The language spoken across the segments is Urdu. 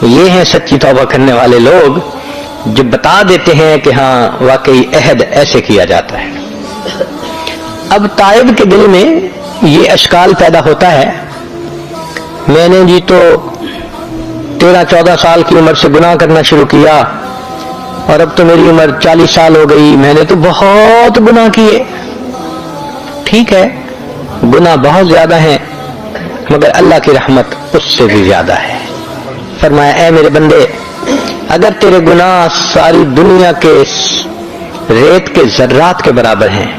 یہ ہیں سچی توبہ کرنے والے لوگ جو بتا دیتے ہیں کہ ہاں واقعی عہد ایسے کیا جاتا ہے۔ اب تائب کے دل میں یہ اشکال پیدا ہوتا ہے، میں نے جی تو 13-14 سال کی عمر سے گناہ کرنا شروع کیا اور اب تو میری عمر 40 سال ہو گئی، میں نے تو بہت گناہ کیے۔ ٹھیک ہے، گناہ بہت زیادہ ہیں مگر اللہ کی رحمت اس سے بھی زیادہ ہے۔ فرمایا اے میرے بندے، اگر تیرے گناہ ساری دنیا کے ریت کے ذرات کے برابر ہیں،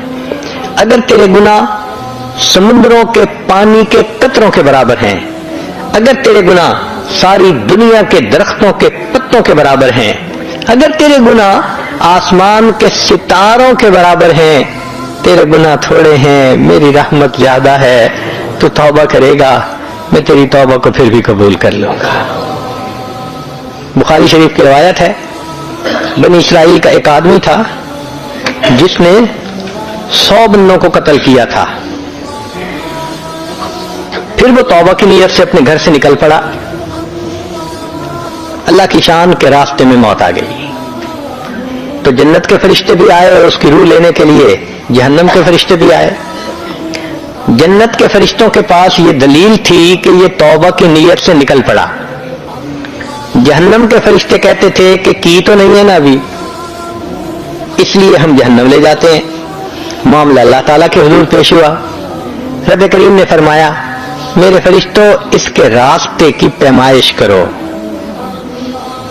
اگر تیرے گناہ سمندروں کے پانی کے قطروں کے برابر ہیں، اگر تیرے گناہ ساری دنیا کے درختوں کے پتوں کے برابر ہیں، اگر تیرے گناہ آسمان کے ستاروں کے برابر ہیں، تیرے گناہ تھوڑے ہیں، میری رحمت زیادہ ہے، تو توبہ کرے گا، میں تیری توبہ کو پھر بھی قبول کر لوں گا۔ بخاری شریف کی روایت ہے، بنی اسرائیل کا ایک آدمی تھا جس نے 100 بندوں کو قتل کیا تھا۔ پھر وہ توبہ کی نیت سے اپنے گھر سے نکل پڑا، اللہ کی شان کے راستے میں موت آ گئی تو جنت کے فرشتے بھی آئے اور اس کی روح لینے کے لیے جہنم کے فرشتے بھی آئے۔ جنت کے فرشتوں کے پاس یہ دلیل تھی کہ یہ توبہ کی نیت سے نکل پڑا، جہنم کے فرشتے کہتے تھے کہ کی تو نہیں ہے نا ابھی، اس لیے ہم جہنم لے جاتے ہیں۔ معاملہ اللہ تعالیٰ کے حضور پیش ہوا، رب کریم نے فرمایا میرے فرشتوں اس کے راستے کی پیمائش کرو،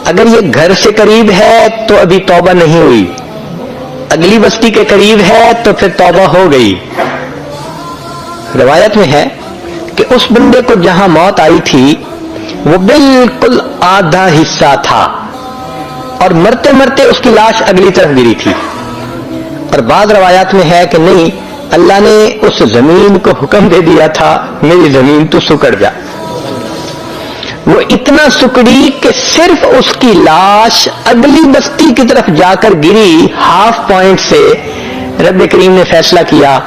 اگر یہ گھر سے قریب ہے تو ابھی توبہ نہیں ہوئی، اگلی بستی کے قریب ہے تو پھر توبہ ہو گئی۔ روایت میں ہے کہ اس بندے کو جہاں موت آئی تھی وہ بالکل آدھا حصہ تھا اور مرتے مرتے اس کی لاش اگلی طرف گری تھی، اور بعض روایات میں ہے کہ نہیں، اللہ نے اس زمین کو حکم دے دیا تھا میری زمین تو سکڑ جا۔ وہ اتنا سکڑی کہ صرف اس کی لاش اگلی بستی کی طرف جا کر گری، ہاف پوائنٹ سے رب کریم نے فیصلہ کیا،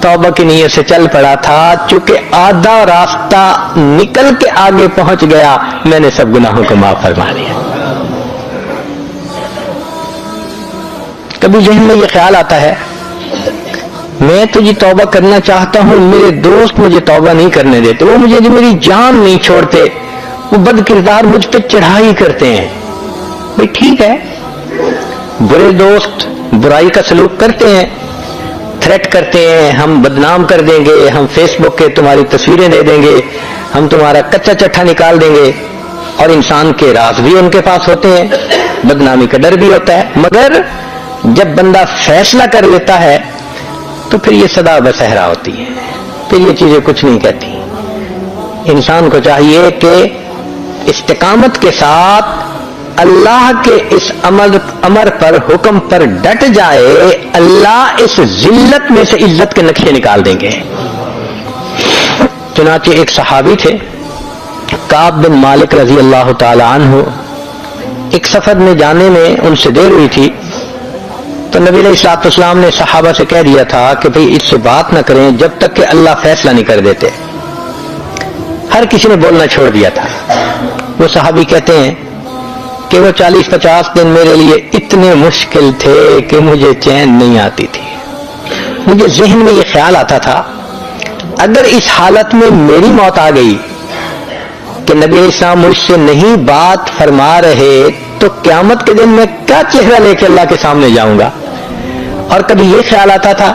توبہ کی نیت سے چل پڑا تھا، چونکہ آدھا راستہ نکل کے آگے پہنچ گیا، میں نے سب گناہوں کو معاف فرما لیا۔ کبھی ذہن میں یہ خیال آتا ہے میں تو جی توبہ کرنا چاہتا ہوں، میرے دوست مجھے توبہ نہیں کرنے دیتے، وہ مجھے جو میری جان نہیں چھوڑتے، وہ بد کردار مجھ پہ چڑھائی کرتے ہیں۔ بھئی ٹھیک ہے، برے دوست برائی کا سلوک کرتے ہیں، تھریٹ کرتے ہیں، ہم بدنام کر دیں گے، ہم فیس بک کے تمہاری تصویریں دے دیں گے، ہم تمہارا کچا چٹھا نکال دیں گے، اور انسان کے راز بھی ان کے پاس ہوتے ہیں، بدنامی کا ڈر بھی ہوتا ہے، مگر جب بندہ فیصلہ کر لیتا ہے تو پھر یہ صدا بصحرا ہوتی ہے، پھر یہ چیزیں کچھ نہیں کہتی۔ انسان کو چاہیے کہ استقامت کے ساتھ اللہ کے اس امر پر، حکم پر ڈٹ جائے، اللہ اس ذلت میں سے عزت کے نقشے نکال دیں گے۔ چنانچہ ایک صحابی تھے کعب بن مالک رضی اللہ تعالی عنہ، ایک سفر میں جانے میں ان سے دیر ہوئی تھی تو نبی علیہ الصلوۃ والسلام نے صحابہ سے کہہ دیا تھا کہ بھئی اس سے بات نہ کریں جب تک کہ اللہ فیصلہ نہیں کر دیتے۔ ہر کسی نے بولنا چھوڑ دیا تھا۔ وہ صحابی کہتے ہیں کہ وہ 40-50 دن میرے لیے اتنے مشکل تھے کہ مجھے چین نہیں آتی تھی۔ مجھے ذہن میں یہ خیال آتا تھا اگر اس حالت میں میری موت آ گئی کہ نبی علیہ السلام مجھ سے نہیں بات فرما رہے تو قیامت کے دن میں کیا چہرہ لے کے اللہ کے سامنے جاؤں گا۔ اور کبھی یہ خیال آتا تھا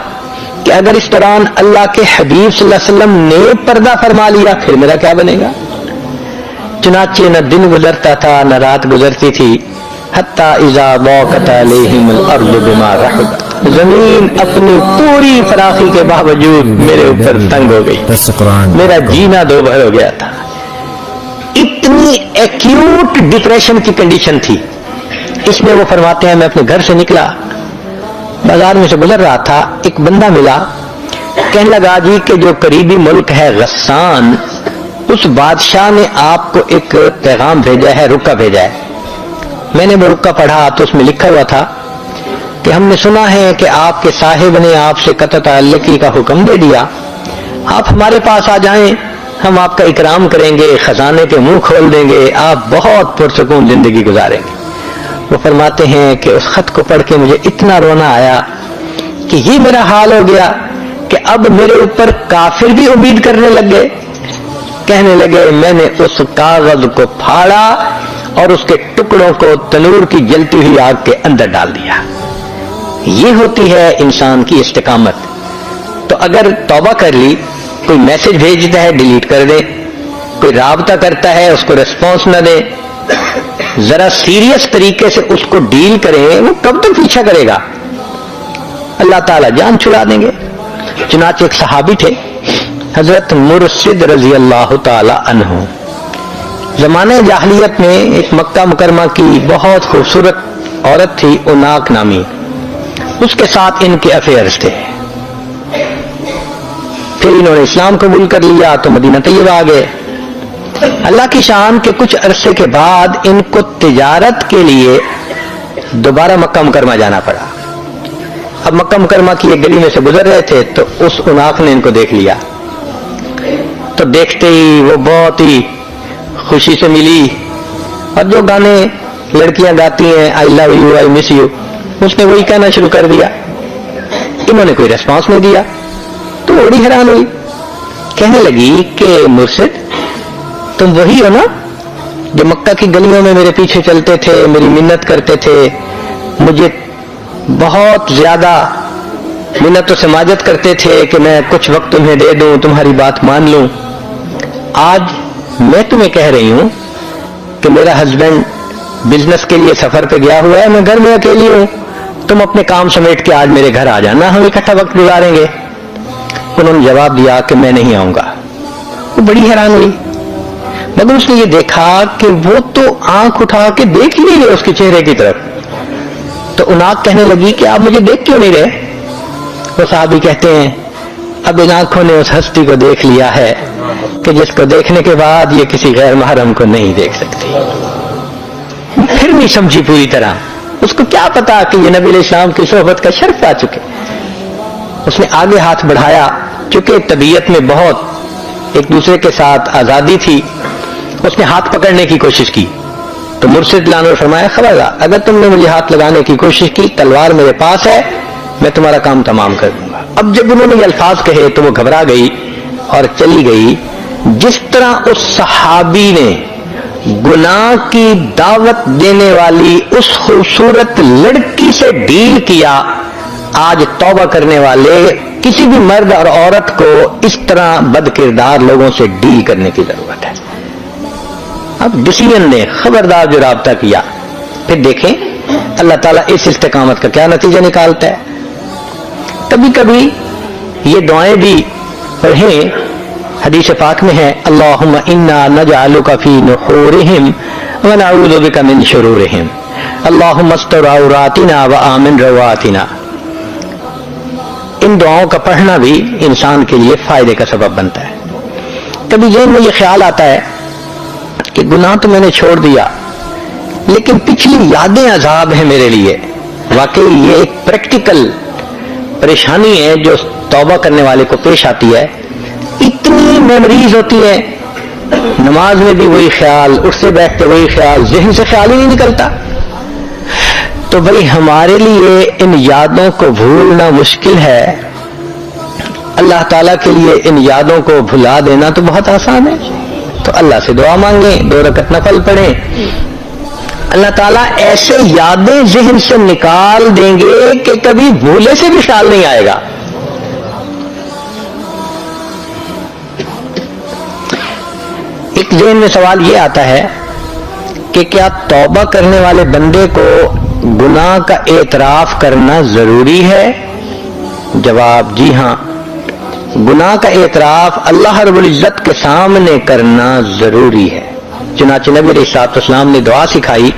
کہ اگر اس دوران اللہ کے حبیب صلی اللہ علیہ وسلم نے پردہ فرما لیا پھر میرا کیا بنے گا۔ چنانچہ نہ دن گزرتا تھا نہ رات گزرتی تھی، حتی اذا ضاقت علیہم الارض بما رحبت، زمین اپنی پوری فراخی کے باوجود میرے اوپر تنگ ہو گئی، میرا جینا دوبھر ہو گیا تھا۔ اتنی ایکیوٹ ڈپریشن کی کنڈیشن تھی۔ اس میں وہ فرماتے ہیں میں اپنے گھر سے نکلا، بازار میں سے گزر رہا تھا، ایک بندہ ملا، کہنے لگا جی کہ جو قریبی ملک ہے غسان، اس بادشاہ نے آپ کو ایک پیغام بھیجا ہے، رکا بھیجا ہے۔ میں نے وہ رکا پڑھا تو اس میں لکھا ہوا تھا کہ ہم نے سنا ہے کہ آپ کے صاحب نے آپ سے قطع تعلقی کا حکم دے دیا، آپ ہمارے پاس آ جائیں، ہم آپ کا اکرام کریں گے، خزانے کے منہ کھول دیں گے، آپ بہت پرسکون زندگی گزاریں گے۔ وہ فرماتے ہیں کہ اس خط کو پڑھ کے مجھے اتنا رونا آیا کہ یہ میرا حال ہو گیا کہ اب میرے اوپر کافر بھی امید کرنے لگ گئے۔ کہنے لگے میں نے اس کاغذ کو پھاڑا اور اس کے ٹکڑوں کو تنور کی جلتی ہوئی آگ کے اندر ڈال دیا۔ یہ ہوتی ہے انسان کی استقامت۔ تو اگر توبہ کر لی، کوئی میسج بھیجتا ہے ڈیلیٹ کر دے، کوئی رابطہ کرتا ہے اس کو ریسپانس نہ دے، ذرا سیریس طریقے سے اس کو ڈیل کریں، وہ کب تک پیچھا کرے گا؟ اللہ تعالیٰ جان چھڑا دیں گے۔ چنانچہ ایک صحابی تھے حضرت مرشد رضی اللہ تعالی عنہ، زمانہ جاہلیت میں ایک مکہ مکرمہ کی بہت خوبصورت عورت تھی اوناک نامی، اس کے ساتھ ان کے افیئرز تھے۔ پھر انہوں نے اسلام قبول کر لیا تو مدینہ طیبہ آ گئے۔ اللہ کی شان کے کچھ عرصے کے بعد ان کو تجارت کے لیے دوبارہ مکہ مکرمہ جانا پڑا۔ اب مکہ مکرمہ کی ایک گلی میں سے گزر رہے تھے تو اس اوناک نے ان کو دیکھ لیا، تو دیکھتے ہی وہ بہت ہی خوشی سے ملی، اور جو گانے لڑکیاں گاتی ہیں آئی love you I miss you, اس نے وہی کہنا شروع کر دیا۔ انہوں نے کوئی ریسپانس نہیں دیا تو بڑی حیران ہوئی، کہنے لگی کہ مرشد تم وہی ہو نا جو مکہ کی گلیوں میں میرے پیچھے چلتے تھے، میری منت کرتے تھے، مجھے بہت زیادہ منت و سماجت کرتے تھے کہ میں کچھ وقت تمہیں دے دوں، تمہاری بات مان لوں۔ آج میں تمہیں کہہ رہی ہوں کہ میرا ہسبینڈ بزنس کے لیے سفر پہ گیا ہوا ہے، میں گھر میں اکیلی ہوں، تم اپنے کام سمیٹ کے آج میرے گھر آ جانا، ہم اکٹھا وقت گزاریں گے۔ انہوں نے جواب دیا کہ میں نہیں آؤں گا۔ وہ بڑی حیران ہوئی، مگر اس نے یہ دیکھا کہ وہ تو آنکھ اٹھا کے دیکھ ہی نہیں رہے اس کے چہرے کی طرف۔ تو اوناک کہنے لگی کہ آپ مجھے دیکھ کیوں نہیں رہے؟ وہ صحابی کہتے ہیں اب ان آنکھوں نے اس ہستی کو دیکھ لیا ہے کہ جس کو دیکھنے کے بعد یہ کسی غیر محرم کو نہیں دیکھ سکتی۔ پھر نہیں سمجھی پوری طرح، اس کو کیا پتا کہ یہ نبی علیہ السلام کی صحبت کا شرف پا چکے۔ اس نے آگے ہاتھ بڑھایا، چونکہ طبیعت میں بہت ایک دوسرے کے ساتھ آزادی تھی، اس نے ہاتھ پکڑنے کی کوشش کی تو مرشد لانو نے فرمایا خبردار، اگر تم نے مجھے ہاتھ لگانے کی کوشش کی، تلوار میرے پاس ہے، میں تمہارا کام تمام کر دوں گا۔ اب جب انہوں نے یہ الفاظ کہے تو وہ گھبرا گئی اور چلی گئی۔ جس طرح اس صحابی نے گناہ کی دعوت دینے والی اس خوبصورت لڑکی سے ڈیل کیا، آج توبہ کرنے والے کسی بھی مرد اور عورت کو اس طرح بد کردار لوگوں سے ڈیل کرنے کی ضرورت ہے۔ اب ڈسیزن لیں، خبردار جو رابطہ کیا۔ پھر دیکھیں اللہ تعالیٰ اس استقامت کا کیا نتیجہ نکالتا ہے۔ کبھی کبھی یہ دعائیں بھی پڑھیں، حدیث پاک میں ہے اللہم انا نجعلک فی نحورہم ونعوذ بک من شرورہم اللہم استر عوراتنا وآمن رواتنا۔ ان دعاؤں کا پڑھنا بھی انسان کے لیے فائدے کا سبب بنتا ہے۔ کبھی ذہن میں یہ خیال آتا ہے کہ گناہ تو میں نے چھوڑ دیا لیکن پچھلی یادیں عذاب ہیں میرے لیے۔ واقعی یہ ایک پریکٹیکل پریشانی ہے جو توبہ کرنے والے کو پیش آتی ہے۔ اتنی میموریز ہوتی ہیں، نماز میں بھی وہی خیال، اٹھ سے بیٹھتے وہی خیال، ذہن سے خیال ہی نہیں نکلتا۔ تو بھائی ہمارے لیے ان یادوں کو بھولنا مشکل ہے، اللہ تعالیٰ کے لیے ان یادوں کو بھلا دینا تو بہت آسان ہے۔ تو اللہ سے دعا مانگیں، 2 رکعت نفل پڑھیں، اللہ تعالیٰ ایسے یادیں ذہن سے نکال دیں گے کہ کبھی بھولے سے بھی خیال نہیں آئے گا۔ ایک ذہن میں سوال یہ آتا ہے کہ کیا توبہ کرنے والے بندے کو گناہ کا اعتراف کرنا ضروری ہے؟ جواب جی ہاں، گناہ کا اعتراف اللہ رب العزت کے سامنے کرنا ضروری ہے۔ چنانچہ نبی علیہ السلام نے دعا سکھائی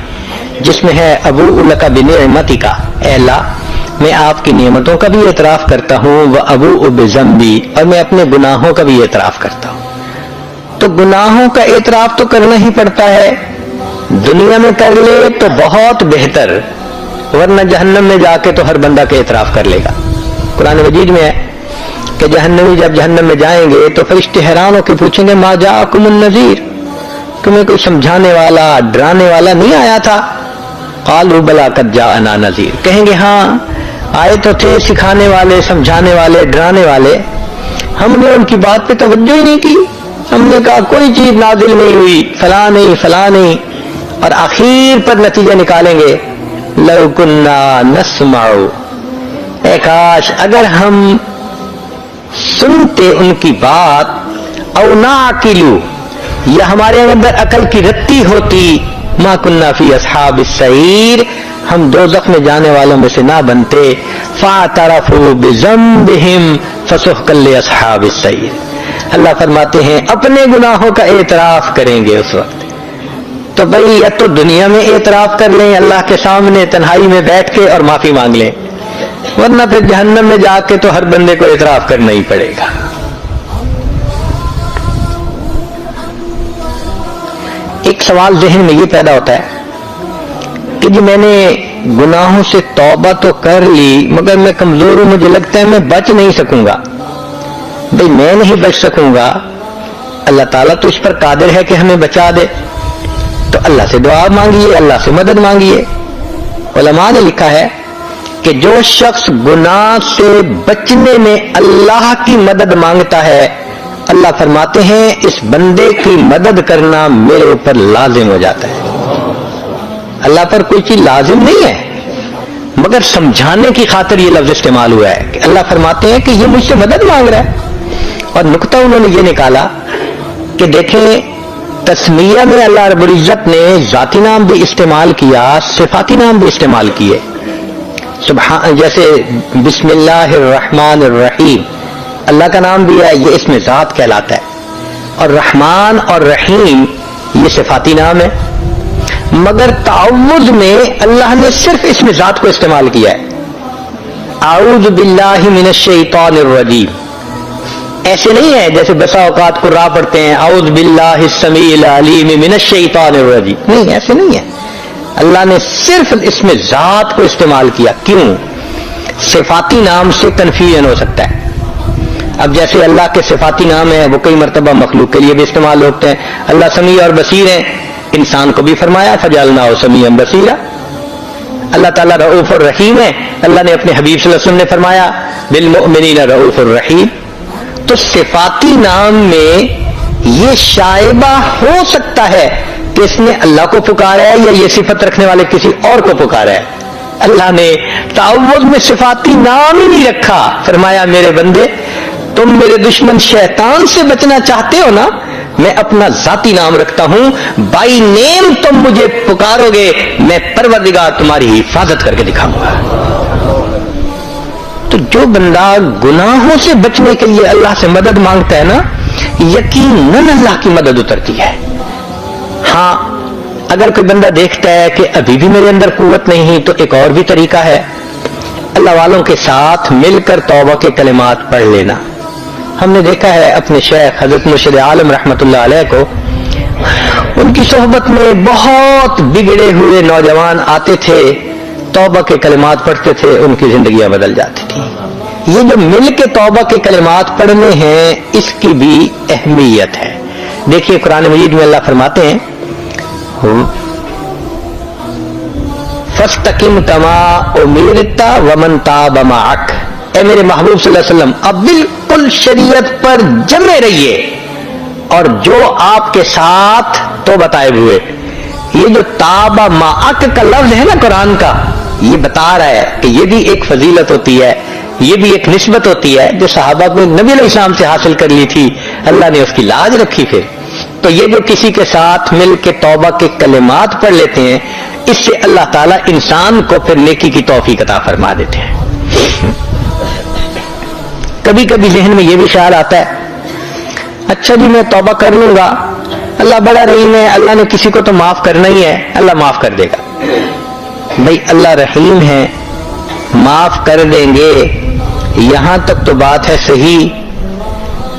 جس میں ہے ابوء لک بنعمتک، اے اللہ میں آپ کی نعمتوں کا بھی اعتراف کرتا ہوں، وابوء بذنبی، اور میں اپنے گناہوں کا بھی اعتراف کرتا ہوں۔ تو گناہوں کا اعتراف تو کرنا ہی پڑتا ہے، دنیا میں کر لے تو بہت بہتر، ورنہ جہنم میں جا کے تو ہر بندہ کے اعتراف کر لے گا۔ قرآن مجید میں ہے کہ جہنمی جب جہنم میں جائیں گے تو فرشتے حیران ہو کے پوچھیں گے ما جاءکم النذیر، تمہیں کوئی سمجھانے والا ڈرانے والا نہیں آیا تھا؟ قالوا بلا قد جاءنا نذیر، کہیں گے ہاں آئے تو تھے سکھانے والے، سمجھانے والے، ڈرانے والے، ہم نے ان کی بات پہ توجہ ہی نہیں کی، ہم نے کہا کوئی چیز نازل نہیں ہوئی، فلاں نہیں فلاں نہیں، اور آخر پر نتیجہ نکالیں گے لو کنا نسمع، اے کاش اگر ہم سنتے ان کی بات، او نعقلو، یا ہمارے اندر عقل کی رتی ہوتی، ما کننا فی اصحاب السعیر، ہم دوزخ میں جانے والوں میں سے نہ بنتے، فاعترفوا بذنبہم فسحقا لاصحاب السعیر۔ اللہ فرماتے ہیں اپنے گناہوں کا اعتراف کریں گے اس وقت، تو بھئی یا تو دنیا میں اعتراف کر لیں اللہ کے سامنے تنہائی میں بیٹھ کے اور معافی مانگ لیں، ورنہ پھر جہنم میں جا کے تو ہر بندے کو اعتراف کرنا ہی پڑے گا۔ ایک سوال ذہن میں یہ پیدا ہوتا ہے کہ جی میں نے گناہوں سے توبہ تو کر لی مگر میں کمزور ہوں، مجھے لگتا ہے میں بچ نہیں سکوں گا۔ بھئی میں نہیں بچ سکوں گا، اللہ تعالیٰ تو اس پر قادر ہے کہ ہمیں بچا دے، تو اللہ سے دعا مانگیے، اللہ سے مدد مانگیے۔ علماء نے لکھا ہے کہ جو شخص گناہ سے بچنے میں اللہ کی مدد مانگتا ہے، اللہ فرماتے ہیں اس بندے کی مدد کرنا میرے اوپر لازم ہو جاتا ہے۔ اللہ پر کوئی چیز لازم نہیں ہے، مگر سمجھانے کی خاطر یہ لفظ استعمال ہوا ہے کہ اللہ فرماتے ہیں کہ یہ مجھ سے مدد مانگ رہا ہے۔ اور نقطہ انہوں نے یہ نکالا کہ دیکھیں تسمیہ میں اللہ رب العزت نے ذاتی نام بھی استعمال کیا، صفاتی نام بھی استعمال کیے، سبحان، جیسے بسم اللہ الرحمن الرحیم، اللہ کا نام بھی ہے، یہ اسم ذات کہلاتا ہے، اور رحمان اور رحیم یہ صفاتی نام ہے، مگر تعوذ میں اللہ نے صرف اسم ذات کو استعمال کیا ہے، اعوذ باللہ من الشیطان الرجیم۔ ایسے نہیں ہے جیسے بسا اوقات قرآن پڑھتے ہیں اعوذ باللہ السمیع العلیم من الشیطان الرجیم، نہیں ایسے نہیں ہے، اللہ نے صرف اسم ذات کو استعمال کیا۔ کیوں؟ صفاتی نام سے کنفیوژن ہو سکتا ہے۔ اب جیسے اللہ کے صفاتی نام ہیں وہ کئی مرتبہ مخلوق کے لیے بھی استعمال ہوتے ہیں، اللہ سمیع اور بصیر ہیں، انسان کو بھی فرمایا فجعلناہ سمیعا بصیرا۔ اللہ تعالیٰ رؤوف الرحیم ہے، اللہ نے اپنے حبیب صلی اللہ علیہ وسلم نے فرمایا بالمؤمنین رؤوف الرحیم۔ تو صفاتی نام میں یہ شائبہ ہو سکتا ہے کہ اس نے اللہ کو پکارا ہے یا یہ صفت رکھنے والے کسی اور کو پکارا ہے۔ اللہ نے تعوذ میں صفاتی نام ہی نہیں رکھا، فرمایا میرے بندے تم میرے دشمن شیطان سے بچنا چاہتے ہو نا، میں اپنا ذاتی نام رکھتا ہوں، بائی نیم تم مجھے پکارو گے، میں پروردگار تمہاری حفاظت کر کے دکھاؤں گا۔ تو جو بندہ گناہوں سے بچنے کے لیے اللہ سے مدد مانگتا ہے نا، یقیناً اللہ کی مدد اترتی ہے۔ ہاں اگر کوئی بندہ دیکھتا ہے کہ ابھی بھی میرے اندر قوت نہیں تو ایک اور بھی طریقہ ہے، اللہ والوں کے ساتھ مل کر توبہ کے کلمات پڑھ لینا۔ ہم نے دیکھا ہے اپنے شیخ حضرت مرشد عالم رحمۃ اللہ علیہ کو، ان کی صحبت میں بہت بگڑے ہوئے نوجوان آتے تھے، توبہ کے کلمات پڑھتے تھے، ان کی زندگیاں بدل جاتی تھی۔ یہ جو مل کے توبہ کے کلمات پڑھنے ہیں اس کی بھی اہمیت ہے۔ دیکھیے قرآن مجید میں اللہ فرماتے ہیں فَاسْتَقِمْ كَمَا أُمِرْتَ وَمَنْ تَابَ مَعَكَ، اے میرے محبوب صلی اللہ علیہ وسلم اب بالکل شریعت پر جمے رہیے، اور جو آپ کے ساتھ تو بتائے ہوئے، یہ جو تابا معک کا لفظ ہے نا قرآن کا، یہ بتا رہا ہے کہ یہ بھی ایک فضیلت ہوتی ہے، یہ بھی ایک نسبت ہوتی ہے جو صحابہ کو نبی علیہ السلام سے حاصل کر لی تھی، اللہ نے اس کی لاج رکھی۔ پھر تو یہ جو کسی کے ساتھ مل کے توبہ کے کلمات پڑھ لیتے ہیں، اس سے اللہ تعالیٰ انسان کو پھر نیکی کی توفیق عطا فرما دیتے ہیں۔ کبھی کبھی ذہن میں یہ بھی خیال آتا ہے اچھا جی میں توبہ کر لوں گا، اللہ بڑا رحیم ہے، اللہ نے کسی کو تو معاف کرنا ہی ہے، اللہ معاف کر دے گا۔ بھائی اللہ رحیم ہے، معاف کر دیں گے، یہاں تک تو بات ہے صحیح،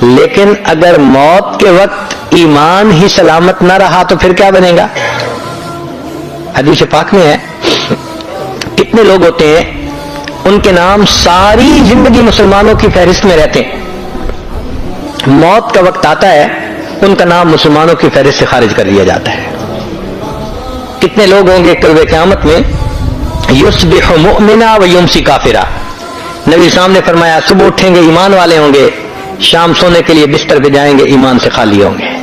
لیکن اگر موت کے وقت ایمان ہی سلامت نہ رہا تو پھر کیا بنے گا؟ حدیث پاک میں ہے کتنے لوگ ہوتے ہیں ان کے نام ساری زندگی مسلمانوں کی فہرست میں رہتے ہیں، موت کا وقت آتا ہے ان کا نام مسلمانوں کی فہرست سے خارج کر دیا جاتا ہے. کتنے لوگ ہوں گے کل قیامت میں یصبح مؤمنا و یمسی کافرا. نبی صاحب نے فرمایا صبح اٹھیں گے ایمان والے ہوں گے, شام سونے کے لیے بستر پہ جائیں گے ایمان سے خالی ہوں گے.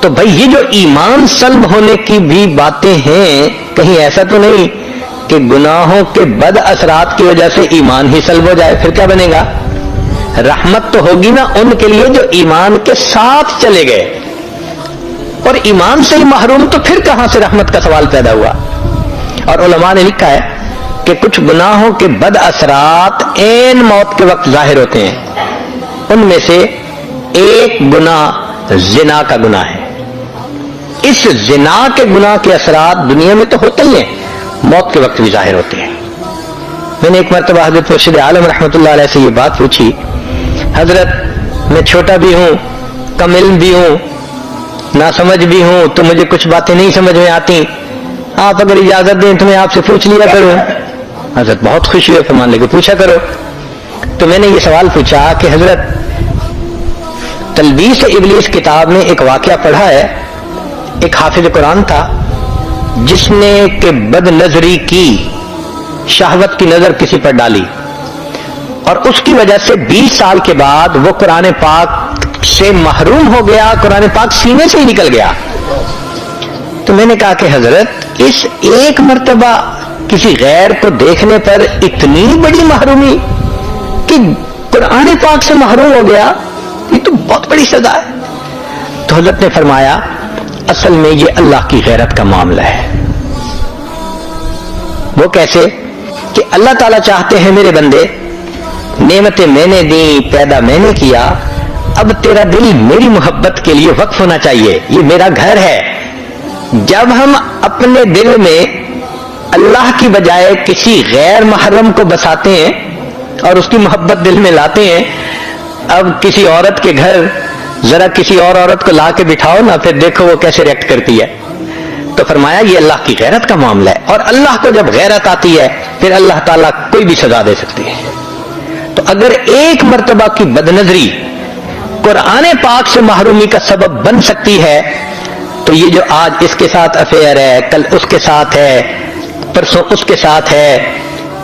تو بھائی یہ جو ایمان سلب ہونے کی بھی باتیں ہیں, کہیں ایسا تو نہیں کہ گناہوں کے بد اثرات کی وجہ سے ایمان ہی سلب ہو جائے؟ پھر کیا بنے گا؟ رحمت تو ہوگی نا ان کے لیے جو ایمان کے ساتھ چلے گئے, اور ایمان سے ہی محروم تو پھر کہاں سے رحمت کا سوال پیدا ہوا؟ اور علماء نے لکھا ہے کہ کچھ گناہوں کے بد اثرات عین موت کے وقت ظاہر ہوتے ہیں. ان میں سے ایک گناہ زنا کا گناہ ہے. اس زنا کے گناہ کے اثرات دنیا میں تو ہوتے ہی ہیں, موت کے وقت بھی ظاہر ہوتے ہیں. میں نے ایک مرتبہ حضرت مرشد عالم رحمۃ اللہ علیہ سے یہ بات پوچھی, حضرت میں چھوٹا بھی ہوں, کم علم بھی ہوں, ناسمجھ بھی ہوں, تو مجھے کچھ باتیں نہیں سمجھ میں آتی, آپ اگر اجازت دیں تو میں آپ سے پوچھ لیا کروں. حضرت بہت خوشی ہوئی, فرمان لے کے پوچھا کرو. تو میں نے یہ سوال پوچھا کہ حضرت تلبیس ابلیس کتاب میں ایک واقعہ پڑھا ہے, ایک حافظ قرآن تھا جس نے کہ بد نظری کی, شہوت کی نظر کسی پر ڈالی, اور اس کی وجہ سے 20 سال کے بعد وہ قرآن پاک سے محروم ہو گیا, قرآن پاک سینے سے ہی نکل گیا. تو میں نے کہا کہ حضرت اس ایک مرتبہ کسی غیر کو دیکھنے پر اتنی بڑی محرومی کہ قرآن پاک سے محروم ہو گیا, یہ تو بہت بڑی سزا ہے. تو حضرت نے فرمایا اصل میں یہ اللہ کی غیرت کا معاملہ ہے. وہ کیسے کہ اللہ تعالیٰ چاہتے ہیں میرے بندے, نعمتیں میں نے دی, پیدا میں نے کیا, اب تیرا دل میری محبت کے لیے وقف ہونا چاہیے, یہ میرا گھر ہے. جب ہم اپنے دل میں اللہ کی بجائے کسی غیر محرم کو بساتے ہیں اور اس کی محبت دل میں لاتے ہیں, اب کسی عورت کے گھر ذرا کسی اور عورت کو لا کے بٹھاؤ نا, پھر دیکھو وہ کیسے ریئیکٹ کرتی ہے. تو فرمایا یہ اللہ کی غیرت کا معاملہ ہے, اور اللہ کو جب غیرت آتی ہے پھر اللہ تعالیٰ کوئی بھی سزا دے سکتی ہے. تو اگر ایک مرتبہ کی بدنظری قرآن پاک سے محرومی کا سبب بن سکتی ہے, تو یہ جو آج اس کے ساتھ افیئر ہے, کل اس کے ساتھ ہے, پرسوں اس کے ساتھ ہے,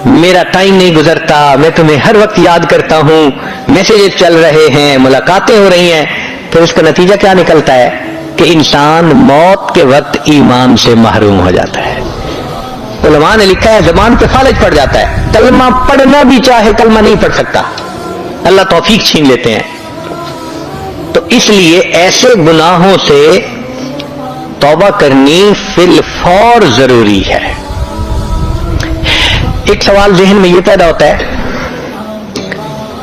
میرا ٹائم نہیں گزرتا, میں تمہیں ہر وقت یاد کرتا ہوں, میسیجز چل رہے ہیں, ملاقاتیں ہو رہی ہیں, پھر اس کا نتیجہ کیا نکلتا ہے کہ انسان موت کے وقت ایمان سے محروم ہو جاتا ہے. علماء نے لکھا ہے زبان پہ فالج پڑ جاتا ہے, کلمہ پڑھنا بھی چاہے کلمہ نہیں پڑھ سکتا, اللہ توفیق چھین لیتے ہیں. تو اس لیے ایسے گناہوں سے توبہ کرنی فی الفور ضروری ہے. ایک سوال ذہن میں یہ پیدا ہوتا ہے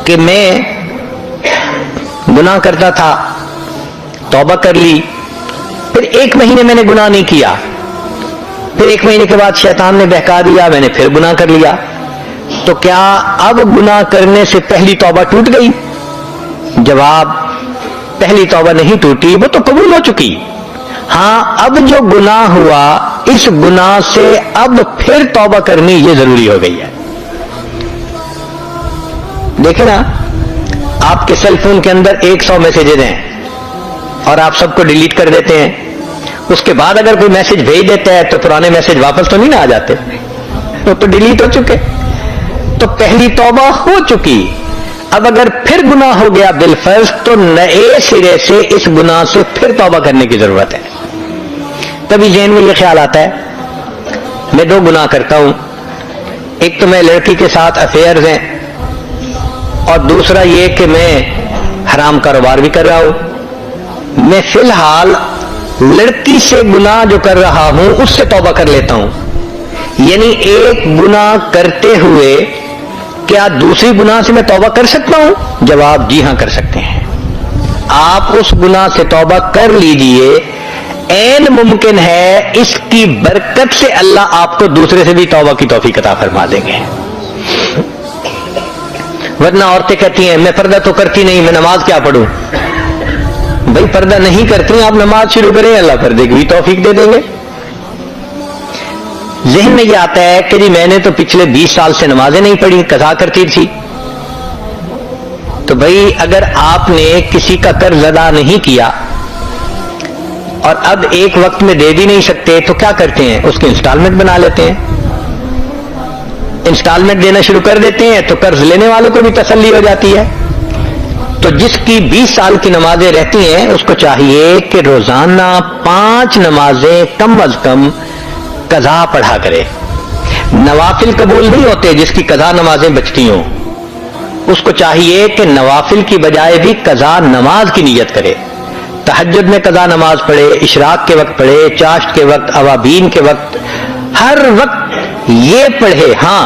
کہ میں گناہ کرتا تھا, توبہ کر لی, پھر 1 مہینے میں نے گناہ نہیں کیا, پھر 1 مہینے کے بعد شیطان نے بہکا دیا, میں نے پھر گناہ کر لیا, تو کیا اب گناہ کرنے سے پہلی توبہ ٹوٹ گئی؟ جواب, پہلی توبہ نہیں ٹوٹی, وہ تو قبول ہو چکی. ہاں اب جو گناہ ہوا اس گناہ سے اب پھر توبہ کرنی یہ ضروری ہو گئی ہے. دیکھیں نا, آپ کے سیل فون کے اندر 100 میسیجز ہیں اور آپ سب کو ڈیلیٹ کر دیتے ہیں, اس کے بعد اگر کوئی میسج بھیج دیتا ہے تو پرانے میسج واپس تو نہیں نہ آ جاتے, وہ تو ڈیلیٹ ہو چکے. تو پہلی توبہ ہو چکی, اب اگر پھر گناہ ہو گیا بالفرض تو نئے سرے سے اس گناہ سے پھر توبہ کرنے کی ضرورت ہے. تبھی ذہن میں یہ خیال آتا ہے میں 2 گناہ کرتا ہوں, ایک تو میں لڑکی کے ساتھ افیئرز ہیں, اور دوسرا یہ کہ میں حرام کاروبار بھی کر رہا ہوں. میں فی الحال لڑکی سے گناہ جو کر رہا ہوں اس سے توبہ کر لیتا ہوں. یعنی ایک گناہ کرتے ہوئے کیا دوسری گناہ سے میں توبہ کر سکتا ہوں؟ جواب جی ہاں کر سکتے ہیں. آپ اس گناہ سے توبہ کر لیجئے, عین ممکن ہے اس کی برکت سے اللہ آپ کو دوسرے سے بھی توبہ کی توفیق عطا فرما دیں گے. ورنہ عورتیں کہتی ہیں میں پردہ تو کرتی نہیں, میں نماز کیا پڑھوں؟ بھائی پردہ نہیں کرتی, آپ نماز شروع کریں, اللہ پردے کی بھی توفیق دے دیں گے. ذہن میں یہ آتا ہے کہ جی میں نے تو پچھلے 20 سال سے نمازیں نہیں پڑھی, قضا کرتی تھی. تو بھئی اگر آپ نے کسی کا قرض ادا نہیں کیا اور اب ایک وقت میں دے بھی نہیں سکتے تو کیا کرتے ہیں؟ اس کی انسٹالمنٹ بنا لیتے ہیں، انسٹالمنٹ دینا شروع کر دیتے ہیں تو قرض لینے والوں کو بھی تسلی ہو جاتی ہے۔ تو جس کی 20 سال کی نمازیں رہتی ہیں اس کو چاہیے کہ روزانہ 5 نمازیں کم از کم قضا پڑھا کرے۔ نوافل قبول نہیں ہوتے جس کی قضا نمازیں بچتی ہوں، اس کو چاہیے کہ نوافل کی بجائے بھی قضا نماز کی نیت کرے، تہجد میں قضا نماز پڑھے، اشراق کے وقت پڑھے، چاشت کے وقت، اوابین کے وقت، ہر وقت یہ پڑھے۔ ہاں